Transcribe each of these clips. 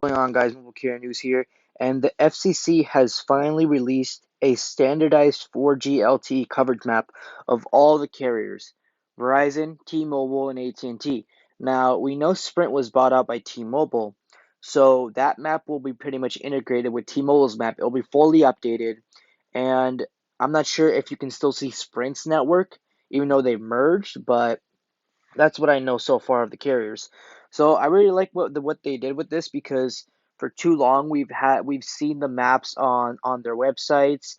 Going on, guys? Mobile Carrier News here, and the FCC has finally released a standardized 4G LTE coverage map of all the carriers: Verizon, T-Mobile, and AT&T. Now, we know Sprint was bought out by T-Mobile, so that map will be pretty much integrated with T-Mobile's map. It'll be fully updated, and I'm not sure if you can still see Sprint's network, even though they merged, but that's what I know so far of the carriers. So I really like what they did with this because for too long we've seen the maps on their websites,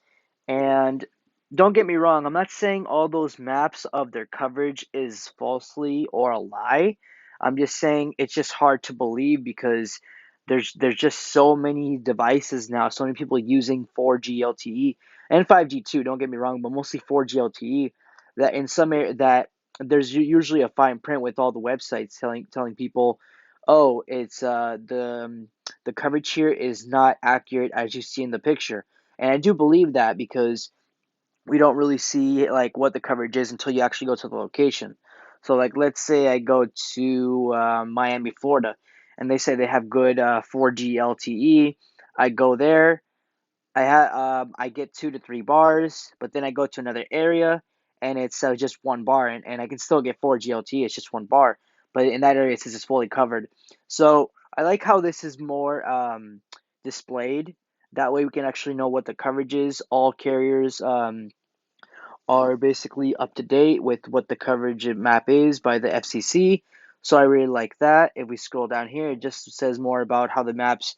and don't get me wrong, I'm not saying all those maps of their coverage is falsely or a lie. I'm just saying it's just hard to believe because there's just so many devices now, so many people using 4G LTE and 5G too. Don't get me wrong, but mostly 4G LTE that in some area that there's usually a fine print with all the websites telling people, oh, it's the coverage here is not accurate as you see in the picture, and I do believe that because we don't really see like what the coverage is until you actually go to the location. So like let's say I go to Miami, Florida, and they say they have good 4G LTE. I go there, I get 2 to 3 bars, but then I go to another area and it's just 1 bar, and I can still get 4G LTE. It's just 1 bar, but in that area it says it's fully covered. So I like how this is more displayed. That way we can actually know what the coverage is. All carriers are basically up to date with what the coverage map is by the FCC. So I really like that. If we scroll down here, it just says more about how the maps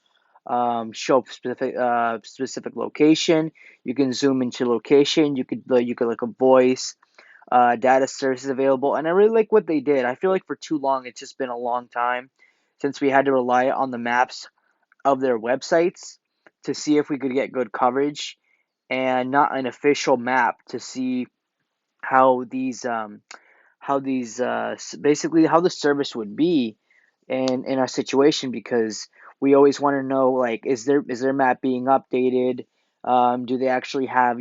show specific location. You can zoom into location. You could like a voice data services available, and I really like what they did. I feel like for too long it's just been a long time since we had to rely on the maps of their websites to see if we could get good coverage and not an official map to see how these basically how the service would be in our situation, because we always want to know, like, is their map being updated? Do they actually have,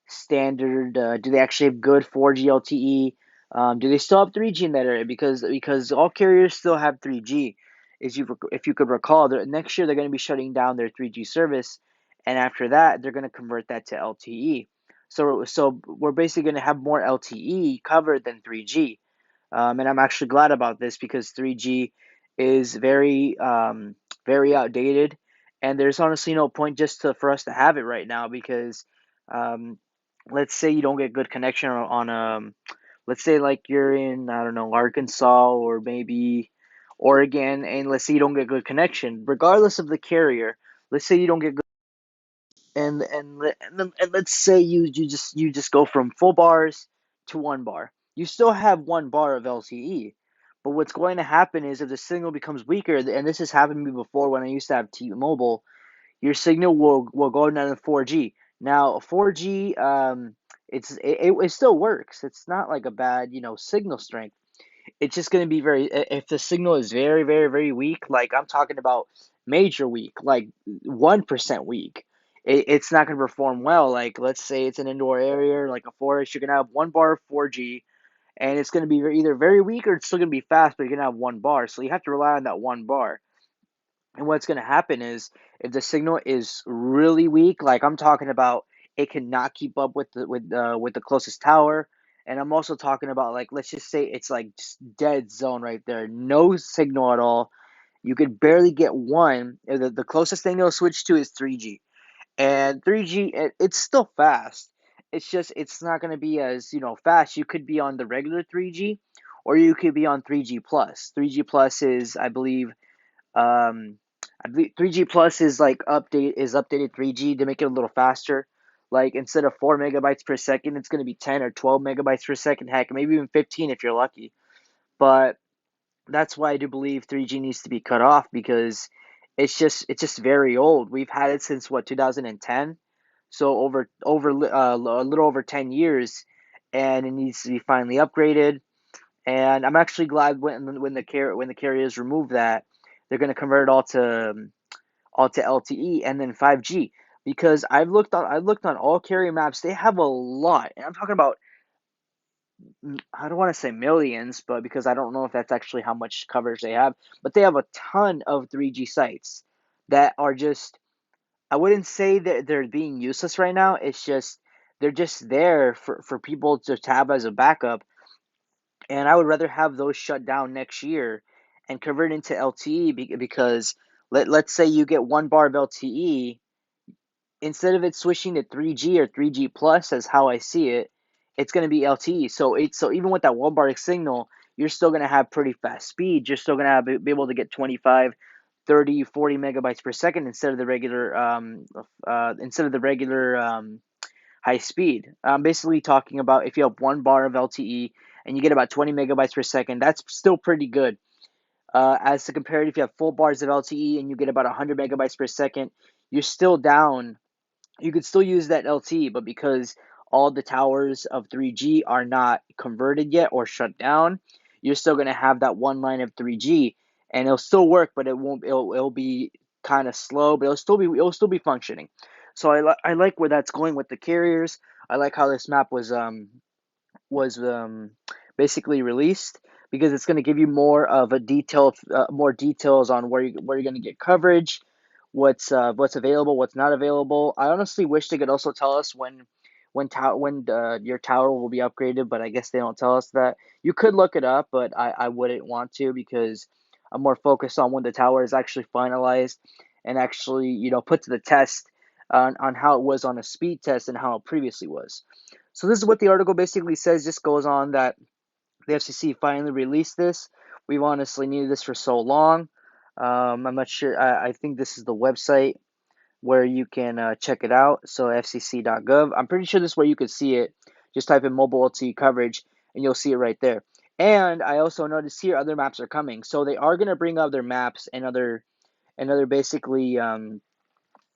standard, do they actually have good 4G LTE? Do they still have 3G in that area? Because all carriers still have 3G. If you could recall, next year they're going to be shutting down their 3G service, and after that they're going to convert that to LTE. So we're basically going to have more LTE covered than 3G. And I'm actually glad about this because 3G is very outdated, and there's honestly no point for us to have it right now because, um, let's say you don't get good connection let's say like you're in, I don't know, Arkansas or maybe Oregon, and let's say you don't get good connection, regardless of the carrier. Let's say you don't get good and let's say you just go from full bars to 1 bar. You still have 1 bar of LTE, but what's going to happen is if the signal becomes weaker, and this has happened to me before when I used to have T-Mobile, your signal will go down to 4G. Now 4G, it still works. It's not like a bad signal strength. It's just going to be if the signal is very, very, very weak, like I'm talking about major weak, like 1% weak, it's not going to perform well. Like let's say it's an indoor area, like a forest, you're going to have 1 bar of 4G, and it's going to be either very weak or it's still going to be fast, but you're going to have 1 bar. So you have to rely on that 1 bar. And what's going to happen is if the signal is really weak, like I'm talking about, it cannot keep up with the closest tower. And I'm also talking about, like, let's just say it's like just dead zone right there, no signal at all. You could barely get one. The closest thing it'll switch to is 3G, and 3G it's still fast. It's just it's not going to be as fast. You could be on the regular 3G, or you could be on 3G plus. 3G plus is, um, I believe 3G plus is like updated 3G to make it a little faster. Like instead of 4 megabytes per second, it's going to be 10 or 12 megabytes per second. Heck, maybe even 15 if you're lucky. But that's why I do believe 3G needs to be cut off because it's just very old. We've had it since what, 2010, so a little over 10 years, and it needs to be finally upgraded. And I'm actually glad when the carriers remove that, they're going to convert it all to LTE and then 5G, because I looked on all carrier maps. They have a lot, and I'm talking about I don't want to say millions, but because I don't know if that's actually how much coverage they have, but they have a ton of 3G sites that are just, I wouldn't say that they're being useless right now. It's just they're just there for people to have as a backup, and I would rather have those shut down next year and convert into LTE because let's say you get 1 bar of LTE, instead of it switching to 3G or 3G plus as how I see it, it's going to be LTE. So even with that 1 bar signal, you're still going to have pretty fast speed. You're still going to be able to get 25, 30, 40 megabytes per second instead of the regular high speed. I'm basically talking about if you have 1 bar of LTE and you get about 20 megabytes per second, that's still pretty good. As to compare it, if you have full bars of LTE and you get about 100 megabytes per second, you're still down. You could still use that LTE, but because all the towers of 3G are not converted yet or shut down, you're still going to have that one line of 3G, and it'll still work, but it won't. It'll be kind of slow, but it'll still be functioning. So I like where that's going with the carriers. I like how this map was basically released because it's going to give you more of a more details on where you're going to get coverage, what's available, what's not available. I honestly wish they could also tell us when your tower will be upgraded, but I guess they don't tell us that. You could look it up, but I wouldn't want to because I'm more focused on when the tower is actually finalized and actually put to the test on how it was on a speed test and how it previously was. So this is what the article basically says. Just goes on that the FCC finally released this. We've honestly needed this for so long. I'm not sure. I think this is the website where you can check it out. So fcc.gov. I'm pretty sure this is where you could see it. Just type in mobile LTE coverage and you'll see it right there. And I also noticed here other maps are coming. So they are going to bring up their maps and other basically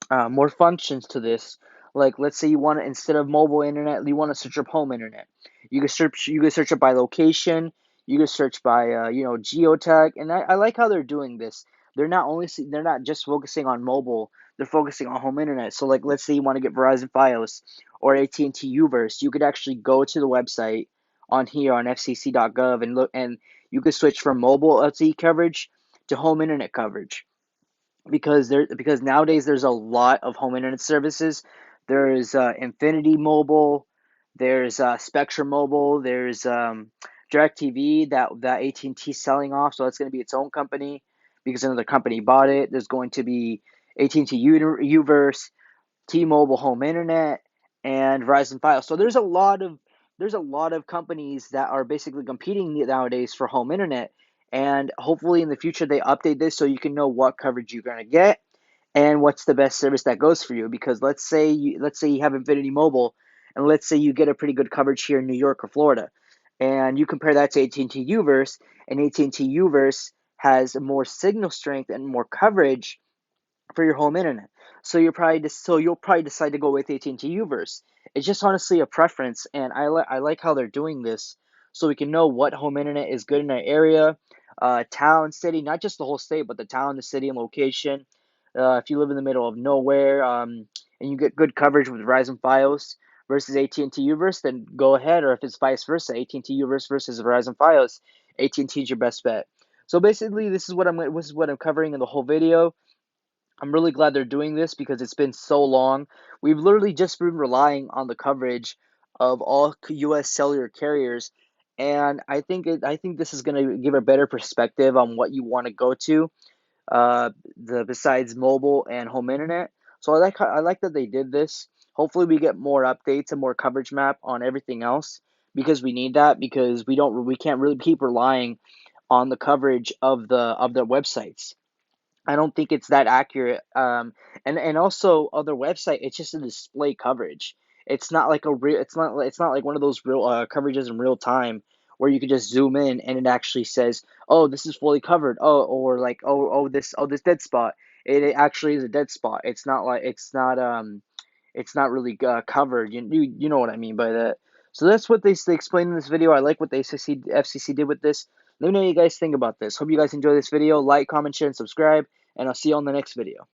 more functions to this. Like, let's say you want to, instead of mobile internet, you want to search up home internet. You can search it by location. You can search by geotag, and I like how they're doing this. They're not just focusing on mobile. They're focusing on home internet. So like, let's say you want to get Verizon Fios or AT&T Uverse, you could actually go to the website on here on fcc.gov and look, and you could switch from mobile LTE coverage to home internet coverage because nowadays there's a lot of home internet services. There's Infinity Mobile, there's Spectrum Mobile, there's DirecTV that AT&T selling off, so that's going to be its own company because another company bought it. There's going to be AT&T Uverse, T-Mobile Home Internet, and Verizon Fios. So there's a lot of companies that are basically competing nowadays for home internet, and hopefully in the future they update this so you can know what coverage you're going to get and what's the best service that goes for you. Because let's say you have Infinity Mobile, and let's say you get a pretty good coverage here in New York or Florida, and you compare that to AT&T Uverse, and AT&T Uverse has more signal strength and more coverage for your home internet. So you'll probably decide to go with AT&T Uverse. It's just honestly a preference, and I like how they're doing this, so we can know what home internet is good in our area, town, city, not just the whole state, but the town, the city, and location. If you live in the middle of nowhere, and you get good coverage with Verizon Fios versus AT&T Uverse, then go ahead. Or if it's vice versa, AT&T Uverse versus Verizon Fios, AT&T is your best bet. So basically, this is what I'm covering in the whole video. I'm really glad they're doing this because it's been so long. We've literally just been relying on the coverage of all U.S. cellular carriers, and I think this is going to give a better perspective on what you want to go to, the besides mobile and home internet. So I like that they did this. Hopefully, we get more updates and more coverage map on everything else because we need that because we can't really keep relying on the coverage of the websites. I don't think it's that accurate. And also other website, it's just a display coverage. It's not like a real. It's not like one of those real coverages in real time where you could just zoom in and it actually says, "Oh, this is fully covered." Oh, or like, "Oh, this dead spot." It actually is a dead spot. It's not really covered. You know what I mean by that. So that's what they explained in this video. I like what the FCC did with this. Let me know what you guys think about this. Hope you guys enjoy this video. Like, comment, share, and subscribe, and I'll see you on the next video.